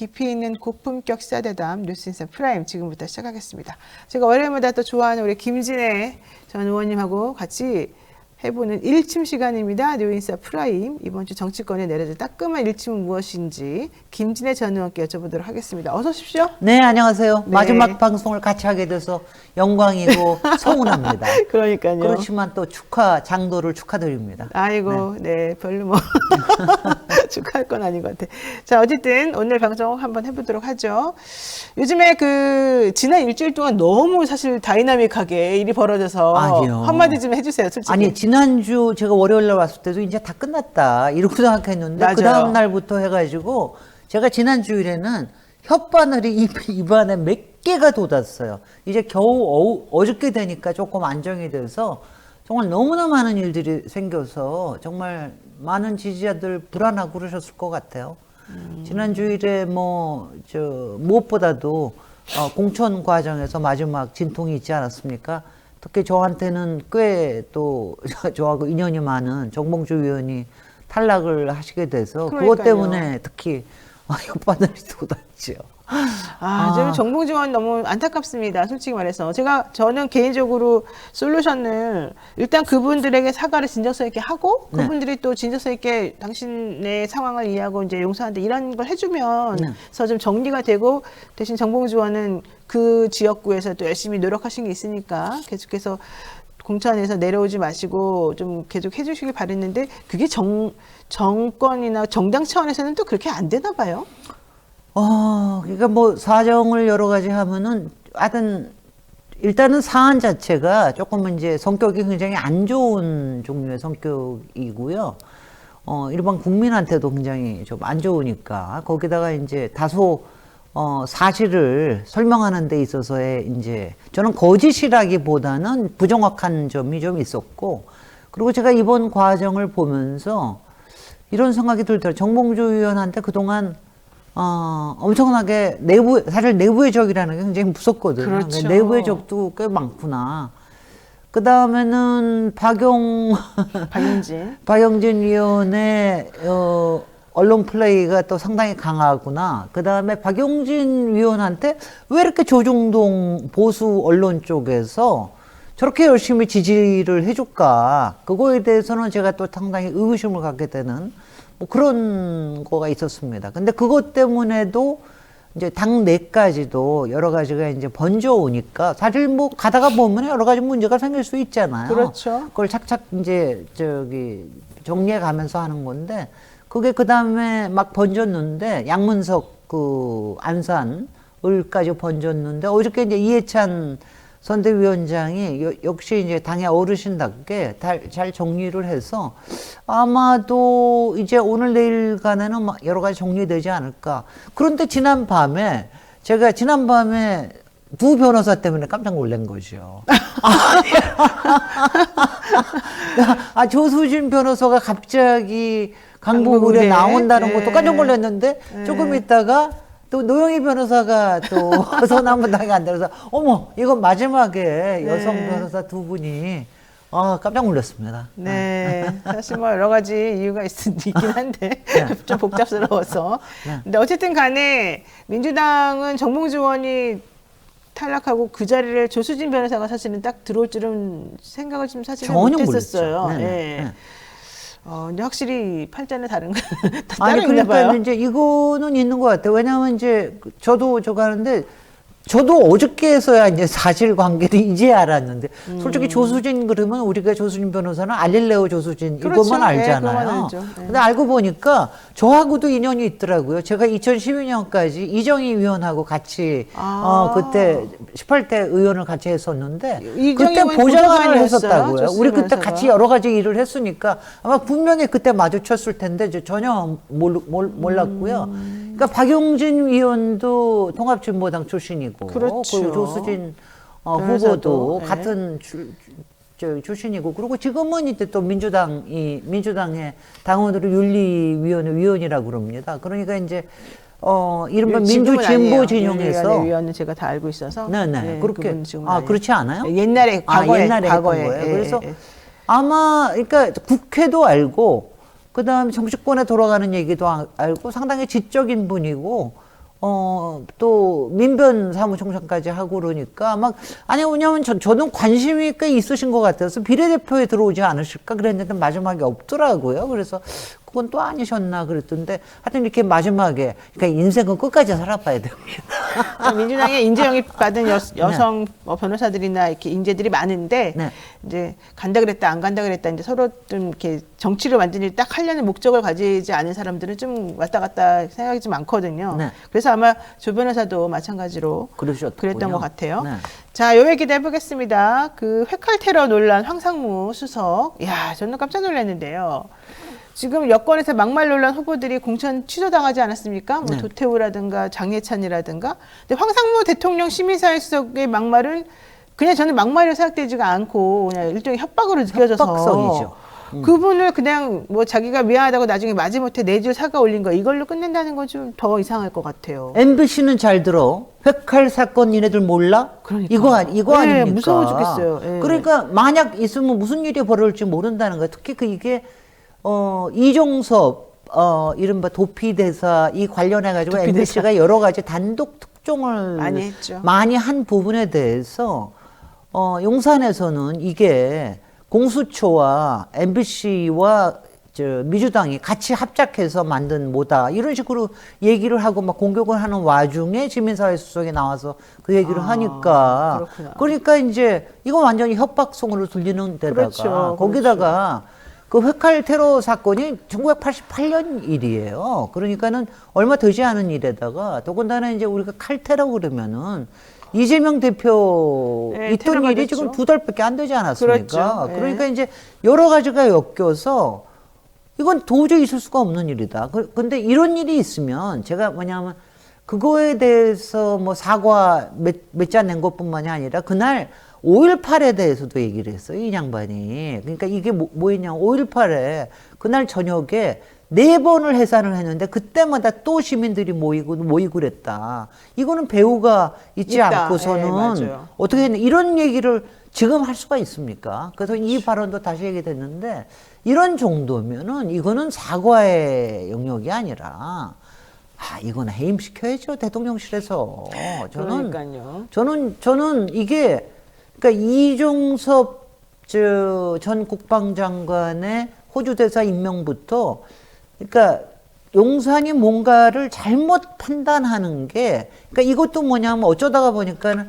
깊이 있는 고품격 시사대담 뉴스인사 프라임 지금부터 시작하겠습니다. 제가 월요일마다 또 좋아하는 우리 김진애 전 의원님하고 같이 해보는 일침 시간입니다. 뉴인사 프라임. 이번 주 정치권에 내려질 따끔한 일침은 무엇인지 김진애 전 의원께 여쭤보도록 하겠습니다. 어서 오십시오. 네, 안녕하세요. 네. 마지막 방송을 같이 하게 돼서 영광이고 서운합니다. 그러니까요. 그렇지만 또 장도를 축하드립니다. 아이고, 네, 별로 뭐 축하할 건 아닌 것 같아. 자, 어쨌든 오늘 방송 한번 해보도록 하죠. 요즘에 지난 일주일 동안 너무 사실 다이나믹하게 일이 벌어져서 아니요. 한마디 좀 해주세요, 솔직히. 아니, 지난주 제가 월요일날 왔을 때도 이제 다 끝났다 이러고 생각했는데 맞아요. 그 다음 날부터 해가지고 제가 지난 주일에는 혓바늘이 입안에 몇 개가 돋았어요. 이제 겨우 어저께 되니까 조금 안정이 돼서 정말 너무나 많은 일들이 생겨서 정말 많은 지지자들 불안하고 그러셨을 것 같아요. 지난 주일에 무엇보다도 공천 과정에서 마지막 진통이 있지 않았습니까? 특히 저한테는 꽤 또 저하고 인연이 많은 정봉주 의원이 탈락을 하시게 돼서 그러니까요. 그것 때문에 특히 혓바늘이 돋았죠. 좀 정봉주 의원 너무 안타깝습니다. 솔직히 말해서. 저는 개인적으로 솔루션을 일단 그분들에게 사과를 진정성 있게 하고 네. 그분들이 또 진정성 있게 당신의 상황을 이해하고 이제 용서하는데 이런 걸 해주면서 좀 정리가 되고 대신 정봉주 의원은 그 지역구에서 또 열심히 노력하신 게 있으니까 계속해서 공천에서 내려오지 마시고 좀 계속 해주시길 바랬는데 그게 정권이나 정당 차원에서는 또 그렇게 안 되나 봐요. 그러니까 사정을 여러 가지 하면은 하여튼 일단은 사안 자체가 조금 이제 성격이 굉장히 안 좋은 종류의 성격이고요. 일반 국민한테도 굉장히 좀 안 좋으니까 거기다가 이제 다소 사실을 설명하는 데 있어서의 이제 저는 거짓이라기보다는 부정확한 점이 좀 있었고, 그리고 제가 이번 과정을 보면서 이런 생각이 들더라고요. 정봉주 의원한테 그동안 엄청나게 사실 내부의 적이라는 게 굉장히 무섭거든요. 그렇죠. 내부의 적도 꽤 많구나. 그 다음에는 박영진 위원의 언론 플레이가 또 상당히 강하구나. 그 다음에 박용진 위원한테 왜 이렇게 조중동 보수 언론 쪽에서 저렇게 열심히 지지를 해줄까? 그거에 대해서는 제가 또 상당히 의구심을 갖게 되는 그런 거가 있었습니다. 근데 그것 때문에도 이제 당 내까지도 여러 가지가 이제 번져오니까 사실 가다가 보면 여러 가지 문제가 생길 수 있잖아요. 그렇죠. 그걸 착착 이제 정리해 가면서 하는 건데 그게 그 다음에 막 번졌는데 양문석 안산을까지 번졌는데 어저께 이제 이해찬 선대위원장이 역시 이제 당의 어르신답게 잘 정리를 해서 아마도 이제 오늘 내일간에는 여러 가지 정리되지 않을까. 그런데 제가 지난밤에 두 변호사 때문에 깜짝 놀란 거죠. 조수진 변호사가 갑자기 강북을에 나온다는 것도 깜짝 놀랐는데 조금 있다가 또 노영희 변호사가 또 서남부당에 간다면서 어머 이건 마지막에 여성 변호사 두 분이 깜짝 놀랐습니다. 네, 사실 여러 가지 이유가 있긴 한데 좀 복잡스러워서. 근데 어쨌든 간에 민주당은 정봉주 의원이 탈락하고 그 자리를 조수진 변호사가 사실은 딱 들어올 줄은 생각을 좀 사실은 못했었어요. 네. 근데 확실히 팔자는 다른 있나 봐요. 이제 이거는 있는 것 같아요. 왜냐하면 이제 저도 하는데 저도 어저께서야 이제 사실관계를 이제 알았는데 솔직히 조수진 그러면 우리가 조수진 변호사는 알릴레오 조수진 그렇죠. 이것만 알잖아요. 근데 알고 보니까 저하고도 인연이 있더라고요. 제가 2012년까지 이정희 위원하고 같이 그때 18대 의원을 같이 했었는데 그때 보좌관을 했었다고요. 우리 그때 같이 여러 가지 일을 했으니까 아마 분명히 그때 마주쳤을 텐데 전혀 몰랐고요. 그러니까 박용진 위원도 통합진보당 출신이고 그렇죠. 그리고 조수진 후보도 같은 출신이고 그리고 지금은 이제 또 민주당의 당원들을 윤리위원회 위원이라고 그럽니다. 그러니까 이제 이른바 민주진보 진영에서 위원은 제가 다 알고 있어서 네네 그렇게 그렇지 않아요? 옛날에 과거에 거예요. 그래서 아마 그러니까 국회도 알고 그다음 정치권에 돌아가는 얘기도 알고 상당히 지적인 분이고 또 민변 사무총장까지 하고 그러니까 막 아니 왜냐면 저는 관심이 꽤 있으신 것 같아서 비례대표에 들어오지 않으실까 그랬는데 마지막에 없더라고요. 그래서 그건 또 아니셨나 그랬던데 하여튼 이렇게 마지막에 그러니까 인생은 끝까지 살아봐야 됩니다. 민주당에 인재 영입 받은 여성 변호사들이나 이렇게 인재들이 많은데 네. 이제 간다 그랬다 안 간다 그랬다 이제 서로 좀 이렇게 정치를 완전히 딱 하려는 목적을 가지지 않은 사람들은 좀 왔다 갔다 생각이 좀 많거든요. 네. 그래서 아마 조 변호사도 마찬가지로 그러셨군요. 그랬던 것 같아요. 네. 자, 요 얘기도 해보겠습니다. 그 회칼 테러 논란 황상무 수석, 야, 저는 깜짝 놀랐는데요. 지금 여권에서 막말 논란 후보들이 공천 취소당하지 않았습니까? 뭐 네. 도태우라든가 장예찬이라든가. 근데 황상무 대통령 시민사회 수석의 막말은 그냥 저는 막말로 생각되지가 않고 그냥 일종의 협박으로 느껴져서 협박성이죠. 그분을 그냥 뭐 자기가 미안하다고 나중에 마지못해 네 줄 사과 올린 거 이걸로 끝낸다는 건 좀 더 이상할 것 같아요. MBC는 잘 들어. 회칼 사건 니네들 몰라? 그러니까. 이거 네, 아닙니까? 무서워 죽겠어요. 네. 그러니까 만약 있으면 무슨 일이 벌어질지 모른다는 거야. 특히 이게 이종섭 이른바 도피대사 이 관련해 가지고 도피대사. MBC가 여러 가지 단독 특종을 많이 했죠. 많이 한 부분에 대해서 용산에서는 이게 공수처와 MBC와 민주당이 같이 합작해서 만든 뭐다 이런 식으로 얘기를 하고 막 공격을 하는 와중에 시민사회 수석이 나와서 그 얘기를 하니까 그렇구나. 그러니까 이제 이거 완전히 협박성으로 들리는 데다가 그렇죠, 거기다가 그 회칼 테러 사건이 1988년 일이에요. 그러니까는 얼마 되지 않은 일에다가 더군다나 이제 우리가 칼 테러 그러면은 이재명 대표 네, 있던 테러 일이 맞았죠. 지금 2달밖에 안 되지 않았습니까? 그렇죠. 네. 그러니까 이제 여러 가지가 엮여서 이건 도저히 있을 수가 없는 일이다. 근데 이런 일이 있으면 제가 뭐냐면 그거에 대해서 뭐 사과 몇 자 낸 것뿐만이 아니라 그날 5.18에 대해서도 얘기를 했어요. 이 양반이. 그러니까 이게 뭐였냐. 5.18에 그날 저녁에 4번을 해산을 했는데 그때마다 또 시민들이 모이고 그랬다. 이거는 배우가 있지 있다. 않고서는 네, 맞아요. 어떻게 했냐. 이런 얘기를 지금 할 수가 있습니까? 그래서 이 발언도 다시 얘기됐는데 이런 정도면은 이거는 사과의 영역이 아니라 이거는 해임시켜야죠. 대통령실에서. 그러니까요. 저는 이게 그러니까 이종섭 전 국방장관의 호주 대사 임명부터 그러니까 용산이 뭔가를 잘못 판단하는 게 그러니까 이것도 뭐냐면 어쩌다가 보니까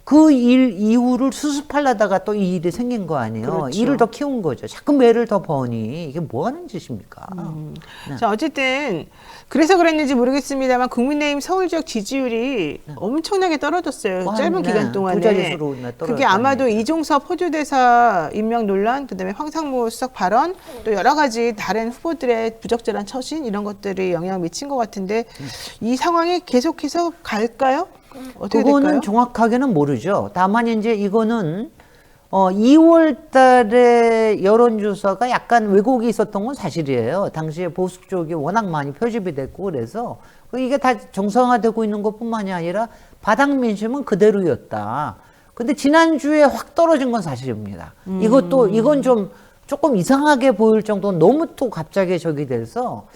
그 일 이후를 수습하려다가 또 이 일이 생긴 거 아니에요. 그렇죠. 일을 더 키운 거죠. 자꾸 매를 더 버니 이게 뭐 하는 짓입니까? 네. 자, 어쨌든 그래서 그랬는지 모르겠습니다만 국민의힘 서울 지역 지지율이 엄청나게 떨어졌어요. 뭐 짧은 한, 기간 네, 동안에. 두 자릿수로 떨어졌다는 그게 아마도 얘기죠. 이종섭 호주대사 임명 논란, 그다음에 황상무 수석 발언, 또 여러 가지 다른 후보들의 부적절한 처신 이런 것들이 영향을 미친 것 같은데 이 상황이 계속해서 갈까요? 어떻게 그거는 될까요? 정확하게는 모르죠. 다만 이제 이거는 2월 달에 여론조사가 약간 왜곡이 있었던 건 사실이에요. 당시에 보수 쪽이 워낙 많이 표집이 됐고 그래서 이게 다 정상화되고 있는 것뿐만이 아니라 바닥 민심은 그대로였다. 근데 지난주에 확 떨어진 건 사실입니다. 이건 좀 조금 이상하게 보일 정도로 너무 또 갑자기 저기 돼서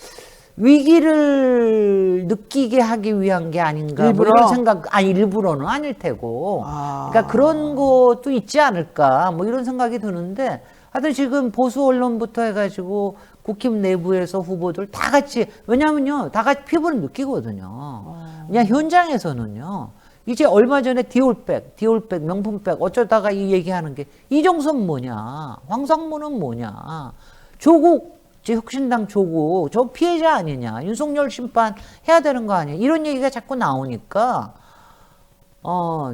위기를 느끼게 하기 위한 게 아닌가 뭐 이런 생각 일부러는 아닐 테고 그러니까 그런 것도 있지 않을까 뭐 이런 생각이 드는데 하여튼 지금 보수 언론부터 해가지고 국힘 내부에서 후보들 다 같이 왜냐면요 다 같이 피부를 느끼거든요. 그냥 현장에서는요 이제 얼마 전에 디올백 명품백 어쩌다가 이 얘기하는 게 이종섭 뭐냐 황상무는 뭐냐 조국 혁신당 조국 저 피해자 아니냐 윤석열 심판 해야 되는 거 아니야 이런 얘기가 자꾸 나오니까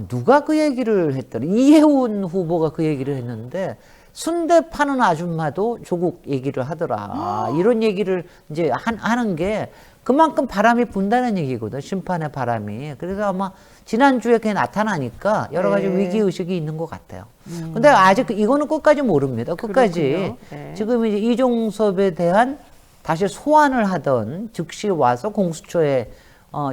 누가 그 얘기를 했더라 이혜훈 후보가 그 얘기를 했는데 순대 파는 아줌마도 조국 얘기를 하더라 이런 얘기를 이제 하는 게 그만큼 바람이 분다는 얘기거든 심판의 바람이 그래서 아마 지난주에 그게 나타나니까 여러 가지 위기의식이 있는 것 같아요. 근데 아직 이거는 끝까지 모릅니다. 끝까지. 네. 지금 이제 이종섭에 대한 다시 소환을 하던 즉시 와서 공수처에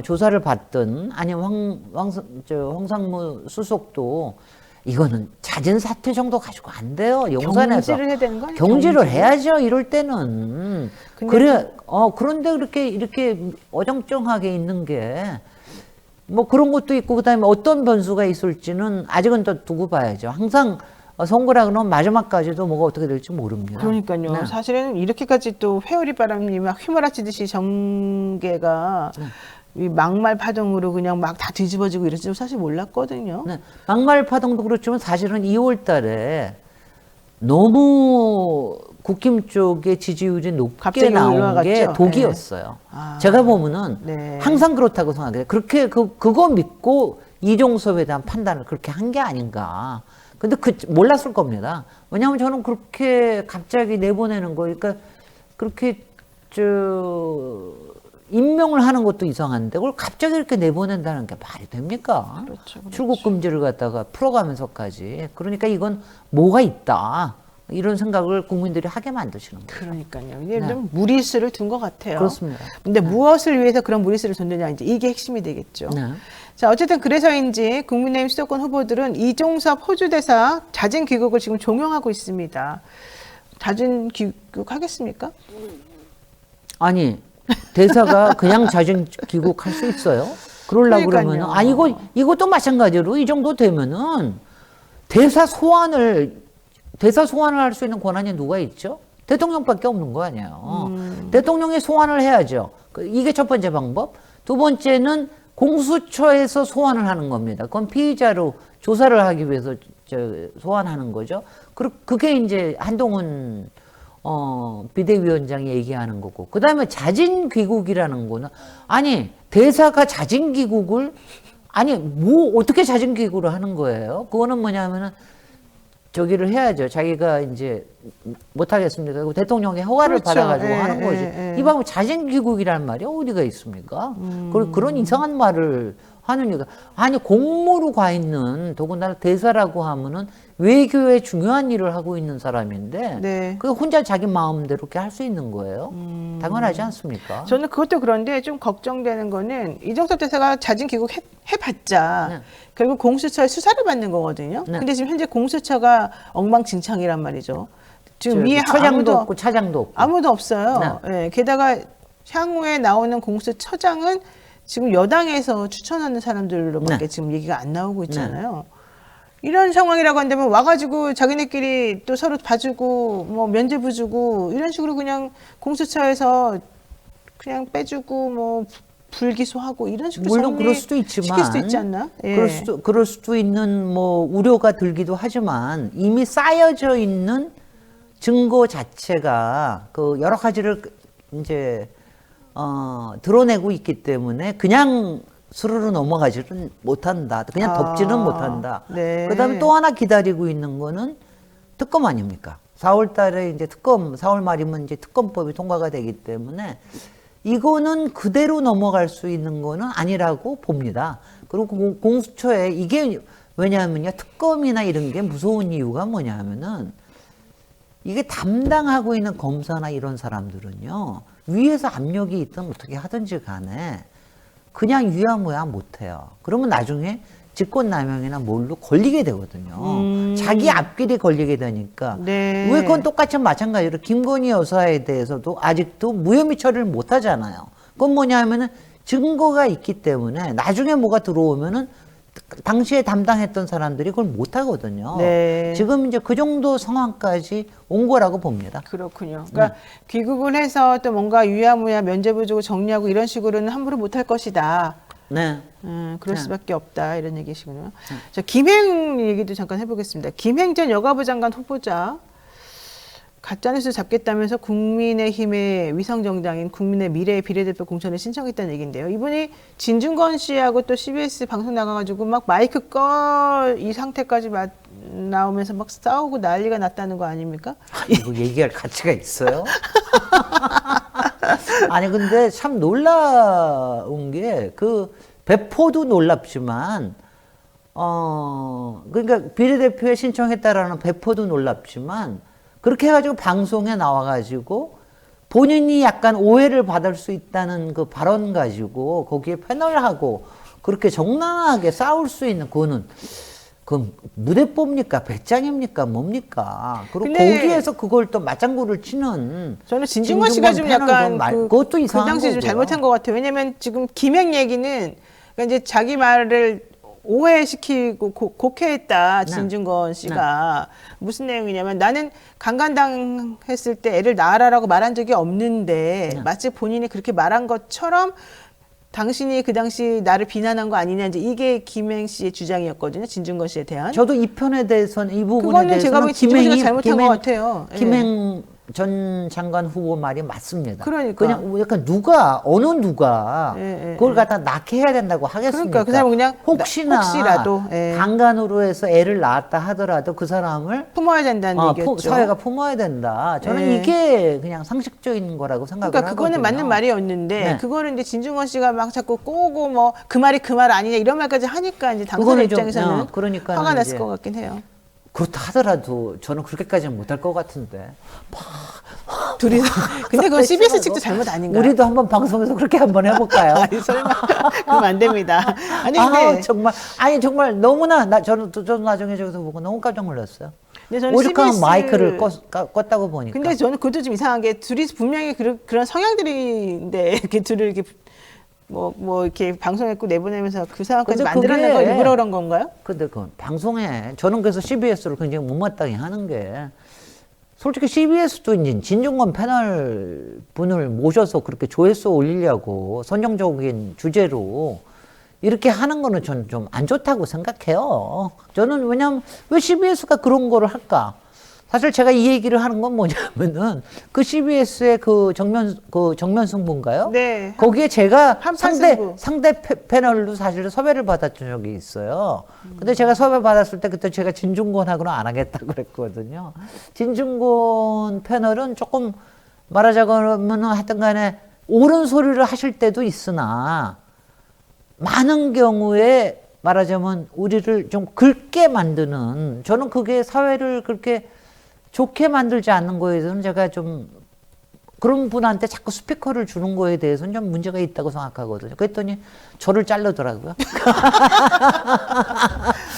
조사를 받든 아니면 황상무 수석도 이거는 잦은 사퇴 정도 가지고 안 돼요. 용산에서 경지를 해야 되는 거 아니에요? 경지를 경지. 해야죠. 이럴 때는. 근데 그래 그런데 이렇게 어정쩡하게 있는 게 뭐 그런 것도 있고 그다음에 어떤 변수가 있을지는 아직은 또 두고 봐야죠. 항상 선거라 그러면 마지막까지도 뭐가 어떻게 될지 모릅니다. 그러니까요. 네. 사실은 이렇게까지 또 회오리 바람이 막 휘몰아치듯이 정계가 이 막말 파동으로 그냥 막 다 뒤집어지고 이럴 줄 사실 몰랐거든요. 네. 막말 파동도 그렇지만 사실은 2월 달에 너무 국힘 쪽의 지지율이 높게 갑자기 나온 올라갔죠? 게 독이었어요. 아. 제가 보면은 네. 항상 그렇다고 생각해요. 그렇게 그거 믿고 이종섭에 대한 판단을 그렇게 한 게 아닌가. 근데 몰랐을 겁니다. 왜냐하면 저는 그렇게 갑자기 내보내는 거, 그러니까 그렇게 임명을 하는 것도 이상한데 그걸 갑자기 이렇게 내보낸다는 게 말이 됩니까? 그렇죠. 출국 금지를 갖다가 풀어가면서까지. 그러니까 이건 뭐가 있다. 이런 생각을 국민들이 하게 만드시는 거예요. 그러니까요. 이게 네. 좀 무리수를 둔 것 같아요. 그렇습니다. 근데 무엇을 위해서 그런 무리수를 뒀느냐 이제 이게 핵심이 되겠죠. 네. 자, 어쨌든 그래서인지 국민의힘 수도권 후보들은 이종섭 호주대사 자진 귀국을 지금 종용하고 있습니다. 자진 귀국하겠습니까? 아니 대사가 그냥 자진 귀국할 수 있어요? 그러려고 그러면은 이것도 마찬가지로 이 정도 되면은 대사 소환을 할 수 있는 권한이 누가 있죠? 대통령밖에 없는 거 아니에요. 대통령이 소환을 해야죠. 이게 첫 번째 방법. 두 번째는 공수처에서 소환을 하는 겁니다. 그건 피의자로 조사를 하기 위해서 소환하는 거죠. 그게 이제 한동훈 비대위원장이 얘기하는 거고. 그 다음에 자진 귀국이라는 거는, 아니, 대사가 자진 귀국을, 아니, 어떻게 자진 귀국을 하는 거예요? 그거는 뭐냐면은, 저기를 해야죠. 자기가 이제 못하겠습니까? 대통령의 허가를 그렇죠. 받아가지고 하는 거지. 이 방법 자진 귀국이라는 말이 어디가 있습니까? 그런 이상한 말을 하는 이유가, 아니, 공무로 가 있는, 더군다나 대사라고 하면은 외교에 중요한 일을 하고 있는 사람인데, 네. 그 혼자 자기 마음대로 이렇게 할 수 있는 거예요? 당연하지 않습니까? 저는 그것도 그런데 좀 걱정되는 거는 이종섭 대사가 자진 귀국해봤자 네. 결국 공수처의 수사를 받는 거거든요. 네. 근데 지금 현재 공수처가 엉망진창이란 말이죠. 지금 위에 처장도 없고 차장도 없고. 아무도 없어요. 예, 게다가 향후에 나오는 공수처장은 지금 여당에서 추천하는 사람들로밖에 네. 지금 얘기가 안 나오고 있잖아요. 이런 상황이라고 한다면 와가지고 자기네끼리 또 서로 봐주고 뭐 면죄부 주고 이런 식으로 그냥 공수처에서 그냥 빼주고 뭐 불기소하고 이런 식으로 물론 그럴 수도 있지만 시킬 수도 있지 않나? 예. 그럴 수도 있는 뭐 우려가 들기도 하지만 이미 쌓여져 있는 증거 자체가 그 여러 가지를 이제 드러내고 있기 때문에 그냥 스르르 넘어가지는 못한다. 그냥 덮지는 못한다. 네. 그다음에 또 하나 기다리고 있는 거는 특검 아닙니까? 4월 달에 이제 4월 말이면 이제 특검법이 통과가 되기 때문에 이거는 그대로 넘어갈 수 있는 거는 아니라고 봅니다. 그리고 공수처에 이게 왜냐하면요. 특검이나 이런 게 무서운 이유가 뭐냐면은 이게 담당하고 있는 검사나 이런 사람들은요. 위에서 압력이 있든 어떻게 하든지 간에 그냥 유야무야 못해요. 그러면 나중에 직권남용이나 뭘로 걸리게 되거든요. 자기 앞길이 걸리게 되니까. 네. 왜 그건 똑같이 마찬가지로 김건희 여사에 대해서도 아직도 무혐의 처리를 못 하잖아요. 그건 뭐냐면은 증거가 있기 때문에 나중에 뭐가 들어오면은 당시에 담당했던 사람들이 그걸 못 하거든요. 네. 지금 이제 그 정도 상황까지 온 거라고 봅니다. 그렇군요. 그러니까 귀국을 해서 또 뭔가 유야무야 면죄부 주고 정리하고 이런 식으로는 함부로 못할 것이다. 네. 그럴 수밖에 없다 이런 얘기시군요. 자, 김행 얘기도 잠깐 해보겠습니다. 김행 전 여가부 장관 후보자 가짜뉴스 잡겠다면서 국민의힘의 위성정당인 국민의 미래 비례대표 공천을 신청했다는 얘기인데요. 이분이 진중권 씨하고 또 CBS 방송 나가가지고 막 마이크 꺼 이 상태까지 나오면서 막 싸우고 난리가 났다는 거 아닙니까? 이거 얘기할 가치가 있어요? 아니 근데 참 놀라운 게 그 배포도 놀랍지만 그러니까 비례대표에 신청했다라는 배포도 놀랍지만 그렇게 해가지고 방송에 나와가지고 본인이 약간 오해를 받을 수 있다는 그 발언 가지고 거기에 패널하고 그렇게 적나라하게 싸울 수 있는 그거는 그 무대법입니까? 배짱입니까? 뭡니까? 그리고 근데 거기에서 그걸 또 맞장구를 치는 저는 진중권 씨가 좀 약간 그것도 그 이상한 당시 좀 거고요. 잘못한 것 같아요. 왜냐면 지금 김행 얘기는 그러니까 이제 자기 말을 오해시키고 곡해했다 진중권 씨가 무슨 내용이냐면 나는 강간당했을 때 애를 낳아라라고 말한 적이 없는데 마치 본인이 그렇게 말한 것처럼 당신이 그 당시 나를 비난한 거 아니냐 이제 이게 김행 씨의 주장이었거든요. 진중권 씨에 대한. 저도 이 편에 대해서는 이 부분에 그거는 제가 대해서는 보기엔 진중권 씨가 잘못한 것 같아요. 예. 김행 전 장관 후보 말이 맞습니다. 그러니까. 그냥 약간 어느 누가 예, 예, 그걸 예. 갖다 낳게 해야 된다고 하겠습니까? 그러니까 그 사람은 그냥 혹시라도 예. 강간으로 해서 애를 낳았다 하더라도 그 사람을 품어야 된다는 얘기였죠. 사회가 품어야 된다. 저는 예. 이게 그냥 상식적인 거라고 생각을 그러니까 그거는 하거든요. 맞는 말이었는데 네. 그거를 이제 진중권 씨가 막 자꾸 꼬고 뭐 그 말이 그 말 아니냐 이런 말까지 하니까 이제 당사자 그거는 좀, 입장에서는 그러니까는 화가 났을 이제 것 같긴 해요. 그렇다 하더라도 저는 그렇게까지는 못할 것 같은데. 둘이서 근데 그건 CBS 측도 잘못 아닌가요? 우리도 한번 방송에서 그렇게 한번 해볼까요? 아니 설마 그럼 안 됩니다. 아니 근데 정말 너무나 저도 나중에 저기서 보고 너무 깜짝 놀랐어요. 근데 저는 오죽하면 CBS 마이크를 껐다고 보니까. 근데 저는 그것도 좀 이상한 게 둘이 분명히 그런 성향들인데 이렇게 둘을 이렇게 뭐 이렇게 방송했고 내보내면서 그 상황까지 근데 만들어낸 건 그게- 일부러 그런 건가요? 근데 그 방송에 저는 그래서 CBS를 굉장히 못마땅해 하는 게 솔직히 CBS도 이제 진중권 패널 분을 모셔서 그렇게 조회수 올리려고 선정적인 주제로 이렇게 하는 거는 저는 좀 안 좋다고 생각해요. 저는 왜냐면 왜 CBS가 그런 거를 할까? 사실 제가 이 얘기를 하는 건 뭐냐면은 그 CBS의 그 정면 승부인가요? 네. 거기에 제가 한판 승부. 상대 패널로 사실 섭외를 받았던 적이 있어요. 근데 제가 섭외 받았을 때 그때 제가 진중권하고는 안 하겠다고 그랬거든요. 진중권 패널은 조금 말하자면은 하여튼 간에 옳은 소리를 하실 때도 있으나 많은 경우에 말하자면 우리를 좀 긁게 만드는 저는 그게 사회를 그렇게 좋게 만들지 않는 거에 대해서는 제가 좀 그런 분한테 자꾸 스피커를 주는 거에 대해서는 좀 문제가 있다고 생각하거든요. 그랬더니 저를 자르더라고요.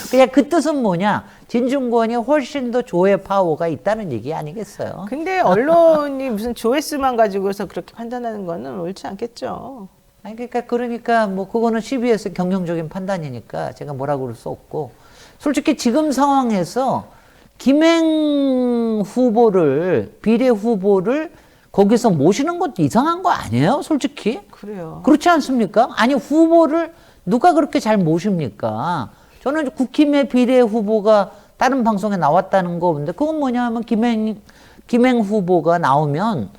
그냥 그 뜻은 뭐냐? 진중권이 훨씬 더 조회 파워가 있다는 얘기 아니겠어요? 근데 언론이 무슨 조회수만 가지고서 그렇게 판단하는 거는 옳지 않겠죠. 아니 그러니까 뭐 그거는 CBS 경영적인 판단이니까 제가 뭐라고 그럴 수 없고 솔직히 지금 상황에서 김행 후보를 비례 후보를 거기서 모시는 것도 이상한 거 아니에요? 솔직히 그래요. 그렇지 않습니까? 아니 후보를 누가 그렇게 잘 모십니까? 저는 국힘의 비례 후보가 다른 방송에 나왔다는 거 근데 그건 뭐냐면 김행 후보가 나오면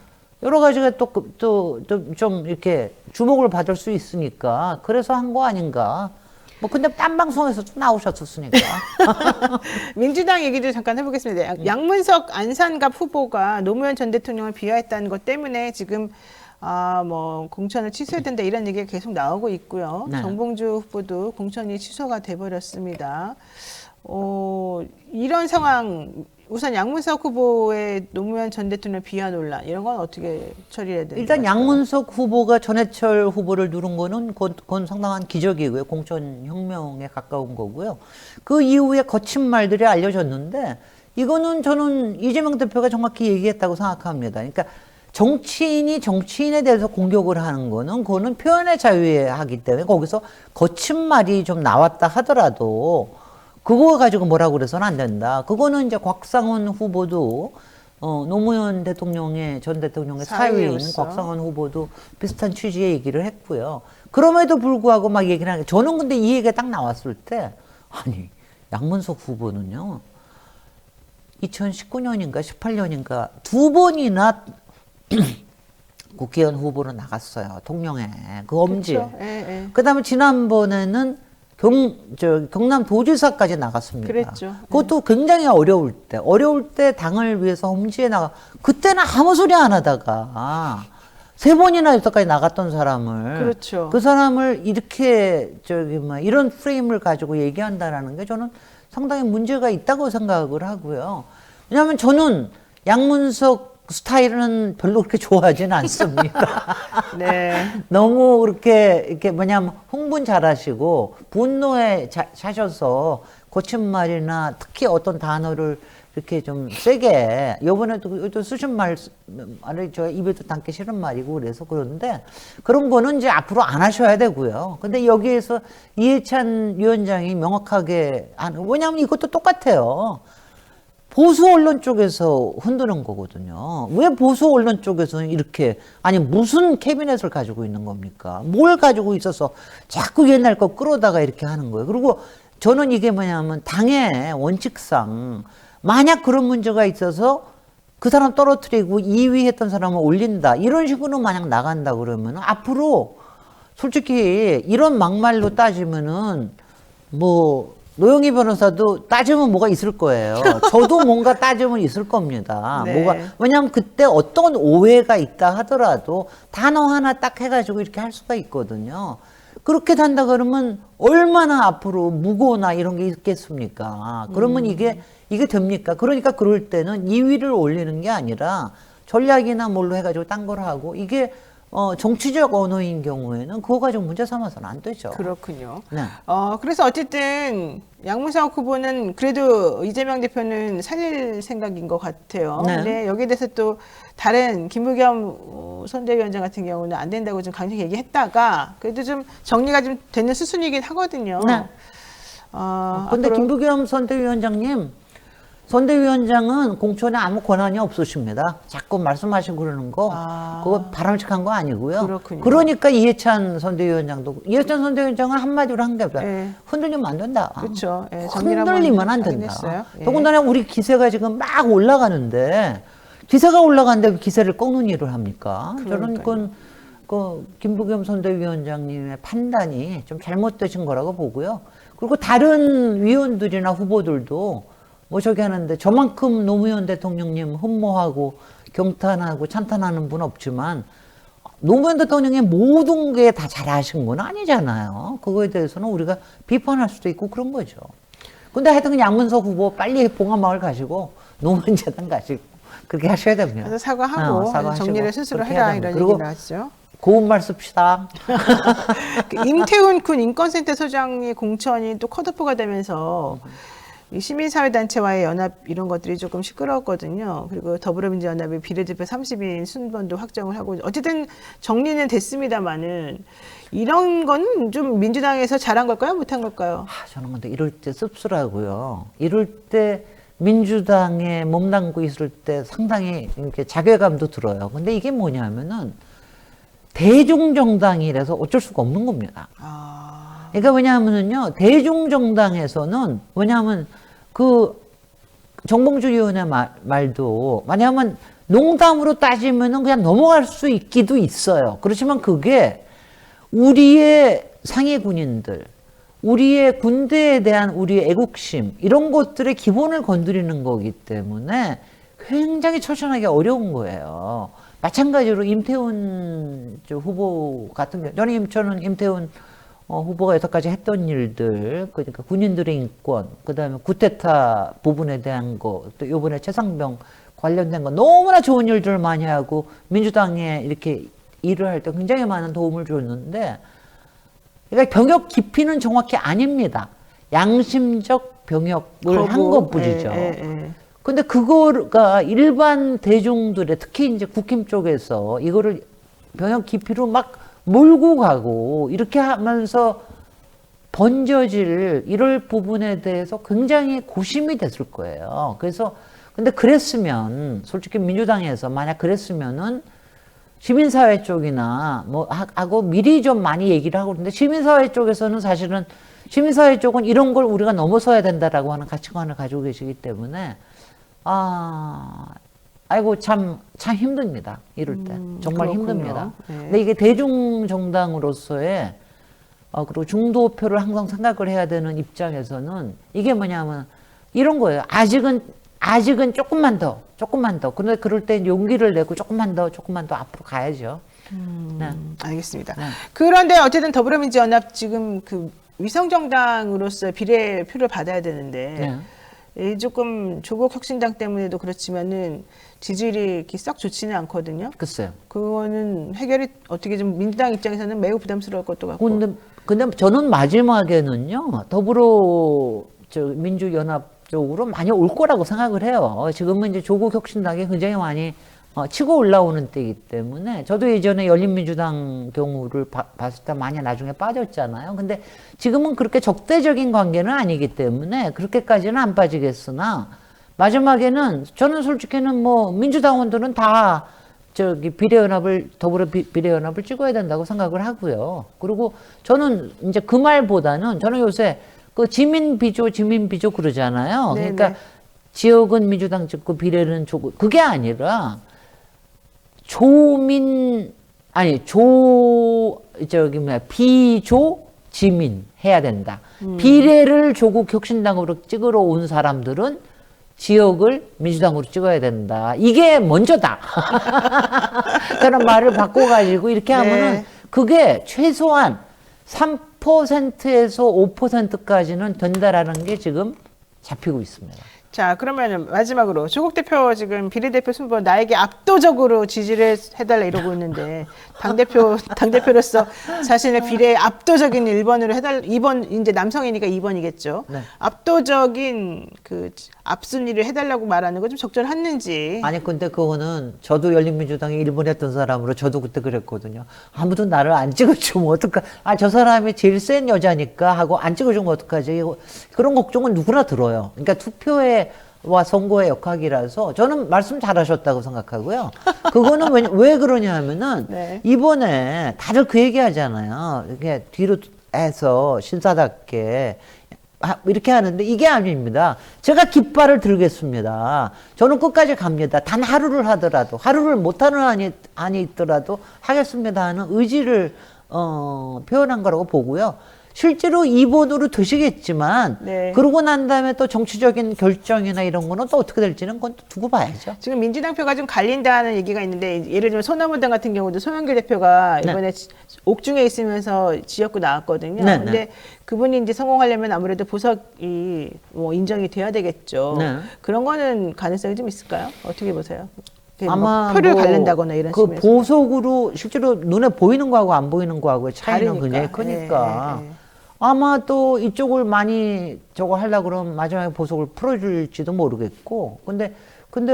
여러 가지가 또 좀 이렇게 주목을 받을 수 있으니까 그래서 한 거 아닌가? 뭐 근데 딴 방송에서도 나오셨었으니까. 민주당 얘기도 잠깐 해보겠습니다. 양문석 안산갑 후보가 노무현 전 대통령을 비하했다는 것 때문에 지금 뭐 공천을 취소해야 된다 이런 얘기가 계속 나오고 있고요. 네. 정봉주 후보도 공천이 취소가 돼버렸습니다. 이런 상황 우선 양문석 후보의 노무현 전 대통령 비하 논란 이런 건 어떻게 처리해야 되는 일단 것 양문석 후보가 전해철 후보를 누른 거는 그건 상당한 기적이고요. 공천 혁명에 가까운 거고요. 그 이후에 거친 말들이 알려졌는데 이거는 저는 이재명 대표가 정확히 얘기했다고 생각합니다. 그러니까 정치인이 정치인에 대해서 공격을 하는 거는 그거는 표현의 자유에 하기 때문에 거기서 거친 말이 좀 나왔다 하더라도 그거 가지고 뭐라고 그래서는 안 된다. 그거는 이제 곽상원 후보도 노무현 전 대통령의 사위인 사위로서. 곽상원 후보도 비슷한 취지의 얘기를 했고요. 그럼에도 불구하고 막 얘기를 하는 게 저는 근데 이 얘기가 딱 나왔을 때 아니 양문석 후보는요 2019년인가 18년인가 두 번이나 국회의원 후보로 나갔어요. 통영에 그 엄지에. 그렇죠. 예, 예. 그다음에 지난번에는 경남 도지사까지 나갔습니다. 그랬죠. 그것도 굉장히 어려울 때 당을 위해서 험지에 그때는 아무 소리 안 하다가 3번이나 여태까지 나갔던 사람을 그렇죠. 그 사람을 이렇게 이런 프레임을 가지고 얘기한다라는 게 저는 상당히 문제가 있다고 생각을 하고요. 왜냐하면 저는 양문석 스타일은 별로 그렇게 좋아하지는 않습니다. 네. 너무 이렇게 뭐냐면 흥분 잘하시고 분노에 차셔서 고친 말이나 특히 어떤 단어를 이렇게 좀 세게 요번에도 쓰신 말을 저 입에도 담기 싫은 말이고 그래서 그러는데 그런 거는 이제 앞으로 안 하셔야 되고요. 근데 여기에서 이해찬 위원장이 명확하게 왜냐하면 이것도 똑같아요. 보수 언론 쪽에서 흔드는 거거든요. 왜 보수 언론 쪽에서는 이렇게 아니 무슨 캐비넷을 가지고 있는 겁니까? 뭘 가지고 있어서 자꾸 옛날 거 끌어다가 이렇게 하는 거예요. 그리고 저는 이게 뭐냐면 당의 원칙상 만약 그런 문제가 있어서 그 사람 떨어뜨리고 2위 했던 사람을 올린다. 이런 식으로 만약 나간다 그러면 앞으로 솔직히 이런 막말로 따지면은 뭐 노영희 변호사도 따지면 뭐가 있을 거예요. 저도 뭔가 따지면 있을 겁니다. 네. 왜냐하면 그때 어떤 오해가 있다 하더라도 단어 하나 딱 해가지고 이렇게 할 수가 있거든요. 그렇게 단다 그러면 얼마나 앞으로 무고나 이런 게 있겠습니까? 그러면 이게 됩니까? 그러니까 그럴 때는 2위를 올리는 게 아니라 전략이나 뭘로 해가지고 딴 걸 하고 이게 정치적 언어인 경우에는 그거 가지고 문제 삼아서는 안 되죠. 그렇군요. 네. 그래서 어쨌든 양문석 후보는 그래도 이재명 대표는 살릴 생각인 것 같아요. 네. 근데 여기에 대해서 또 다른 김부겸 선대위원장 같은 경우는 안 된다고 좀 강력 얘기했다가 그래도 좀 정리가 좀 되는 수순이긴 하거든요. 네. 근데 앞으로 김부겸 선대위원장은 공천에 아무 권한이 없으십니다. 자꾸 말씀하시고 그러는 거, 그거 바람직한 거 아니고요. 그렇군요. 그러니까 이해찬 선대위원장은 한마디로 한 게 없다. 예. 흔들리면 안 된다. 그렇죠. 예, 정리를 한번 흔들리면 안 하긴 된다. 했어요. 예. 더군다나 우리 기세가 지금 막 올라가는데 기세가 올라가는데 그 기세를 꺾는 일을 합니까? 저는 그 김부겸 선대위원장님의 판단이 좀 잘못되신 거라고 보고요. 그리고 다른 위원들이나 후보들도 뭐 저기 하는데 저만큼 노무현 대통령님 흠모하고 경탄하고 찬탄하는 분 없지만 노무현 대통령의 모든 게 다 잘하신 건 아니잖아요. 그거에 대해서는 우리가 비판할 수도 있고 그런 거죠. 근데 하여튼 양문석 후보 빨리 봉화마을 가시고 노무현 재단 가시고 그렇게 하셔야 됩니다. 그래서 사과하고 사과하시고 정리를 스스로 그렇게 해라 해야 이런 됩니다. 얘기를 하죠. 고운 말 씁시다. 임태훈 군 인권센터 소장이 공천이 또 컷오프가 되면서 이 시민사회단체와의 연합 이런 것들이 조금 시끄러웠거든요. 그리고 더불어민주연합이 비례대표 30인 순번도 확정을 하고 어쨌든 정리는 됐습니다만은 이런 건 좀 민주당에서 잘한 걸까요? 못한 걸까요? 저는 근데 이럴 때 씁쓸하고요. 이럴 때 민주당에 몸담고 있을 때 상당히 이렇게 자괴감도 들어요. 근데 이게 뭐냐면은 대중정당이라서 어쩔 수가 없는 겁니다. 그러니까 왜냐하면은요, 대중정당에서는, 왜냐하면 그 정봉주 의원의 말도, 왜냐하면 농담으로 따지면은 그냥 넘어갈 수 있기도 있어요. 그렇지만 그게 우리의 상위 군인들, 우리의 군대에 대한 우리의 애국심, 이런 것들의 기본을 건드리는 거기 때문에 굉장히 처신하기 어려운 거예요. 마찬가지로 임태훈 후보 같은 경우, 저는 임태훈 후보가 여태까지 했던 일들, 그러니까 군인들의 인권, 그 다음에 구테타 부분에 대한 거, 또 요번에 최상병 관련된 거 너무나 좋은 일들을 많이 하고 민주당에 이렇게 일을 할 때 굉장히 많은 도움을 줬는데, 그러니까 병역 기피는 정확히 아닙니다. 양심적 병역을 한 것뿐이죠. 근데 그거가 일반 대중들의 특히 이제 국힘 쪽에서 이거를 병역 기피로 막 몰고 가고 이렇게 하면서 번져질 이럴 부분에 대해서 굉장히 고심이 됐을 거예요. 그래서 근데 그랬으면 솔직히 민주당에서 만약 그랬으면은 시민사회 쪽이나 뭐 하고 미리 좀 많이 얘기를 하고 그러는데 시민사회 쪽에서는 사실은 시민사회 쪽은 이런 걸 우리가 넘어서야 된다라고 하는 가치관을 가지고 계시기 때문에 아이고 참 힘듭니다. 이럴 때 정말 그렇군요. 힘듭니다. 네. 근데 이게 대중정당으로서의 그리고 중도표를 항상 생각을 해야 되는 입장에서는 이게 뭐냐면 이런 거예요. 아직은 조금만 더. 근데 그럴 때 용기를 내고 조금만 더 앞으로 가야죠. 네. 알겠습니다. 네. 그런데 어쨌든 더불어민주연합 지금 그 위성정당으로서 비례표를 받아야 되는데 이 조금 조국 혁신당 때문에도 그렇지만은 지지율이 이렇게 썩 좋지는 않거든요. 글쎄요. 그거는 해결이 어떻게 좀 민주당 입장에서는 매우 부담스러울 것도 같고. 근데 저는 마지막에는요, 민주연합 쪽으로 많이 올 거라고 생각을 해요. 지금은 이제 조국 혁신당이 굉장히 많이 치고 올라오는 때이기 때문에 저도 예전에 열린민주당 경우를 봤을 때 많이 나중에 빠졌잖아요. 근데 지금은 그렇게 적대적인 관계는 아니기 때문에 그렇게까지는 안 빠지겠으나 마지막에는 저는 솔직히는 뭐 민주당원들은 다 더불어 비례연합을 찍어야 된다고 생각을 하고요. 그리고 저는 이제 그 말보다는 저는 요새 그 지민비조 그러잖아요. 네네. 그러니까 지역은 민주당 찍고 비례는 조국, 그게 아니라 비조 지민 해야 된다. 비례를 조국 혁신당으로 찍으러 온 사람들은 지역을 민주당으로 찍어야 된다. 이게 먼저다. 그런 말을 바꿔가지고 이렇게 하면은 네. 그게 최소한 3%에서 5%까지는 된다라는 게 지금 잡히고 있습니다. 자, 그러면 마지막으로 조국 대표 지금 비례대표 순번 나에게 압도적으로 지지를 해달라 이러고 있는데 당대표로서 자신의 비례에 압도적인 1번으로 해달라, 2번, 이제 남성이니까 2번이겠죠. 네. 압도적인 그 앞순위를 해달라고 말하는 거 좀 적절했는지. 아니 근데 그거는 저도 열린민주당에 일본했던 사람으로 저도 그때 그랬거든요. 아무도 나를 안 찍어주면 어떡하? 저 사람이 제일 센 여자니까 하고 안 찍어주면 어떡하지? 그런 걱정은 누구나 들어요. 그러니까 투표와 선거의 역학이라서 저는 말씀 잘하셨다고 생각하고요. 그거는 왜 그러냐 하면은 네. 이번에 다들 그 얘기 하잖아요. 이렇게 뒤로 해서 신사답게 이렇게 하는데 이게 아닙니다. 제가 깃발을 들겠습니다. 저는 끝까지 갑니다. 단 하루를 하더라도, 하루를 못하는 한이 있더라도 하겠습니다 하는 의지를 표현한 거라고 보고요. 실제로 2번으로 드시겠지만 네. 그러고 난 다음에 또 정치적인 결정이나 이런 거는 또 어떻게 될지는 그건 또 두고 봐야죠. 지금 민주당 표가 좀 갈린다는 얘기가 있는데, 예를 들면 소나무당 같은 경우도 송영길 대표가 네. 이번에 옥중에 있으면서 지역구 나왔거든요. 네, 근데 네. 그분이 이제 성공하려면 아무래도 보석이 뭐 인정이 돼야 되겠죠. 네. 그런 거는 가능성이 좀 있을까요? 어떻게 보세요? 아마 표를 뭐 갈른다거나 이런 그 식으로. 보석으로 실제로 눈에 보이는 거하고 안 보이는 거하고의 차이는 다르니까. 굉장히 크니까 예, 예. 아마 또 이쪽을 많이 저거 하려고 그러면 마지막에 보석을 풀어줄지도 모르겠고 근데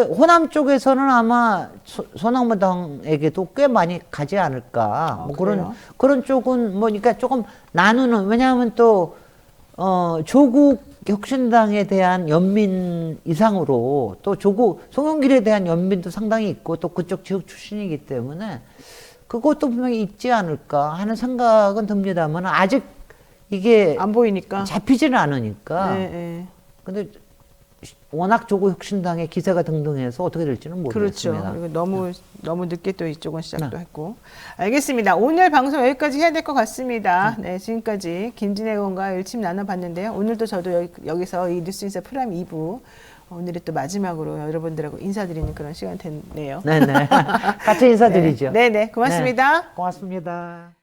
호남 쪽에서는 아마 소나무당에게도 꽤 많이 가지 않을까 뭐 그래요? 그런 쪽은 뭐 그러니까 조금 나누는 왜냐하면 또 조국 혁신당에 대한 연민 이상으로 또 송영길에 대한 연민도 상당히 있고 또 그쪽 지역 출신이기 때문에 그것도 분명히 있지 않을까 하는 생각은 듭니다만 아직 이게 안 보이니까. 잡히지는 않으니까. 네, 네. 근데 워낙 조국 혁신당의 기세가 등등해서 어떻게 될지는 모르겠습니다. 그렇죠. 그리고 너무 늦게 또 이쪽은 시작도 했고. 알겠습니다. 오늘 방송 여기까지 해야 될 것 같습니다. 네, 지금까지 김진애 의원과 일침 나눠봤는데요. 오늘도 저도 여기서 이 뉴스인사 프라임 2부 오늘이 또 마지막으로 여러분들하고 인사드리는 그런 시간 됐네요. 네네. 같이 인사드리죠. 네네. 고맙습니다. 네, 고맙습니다.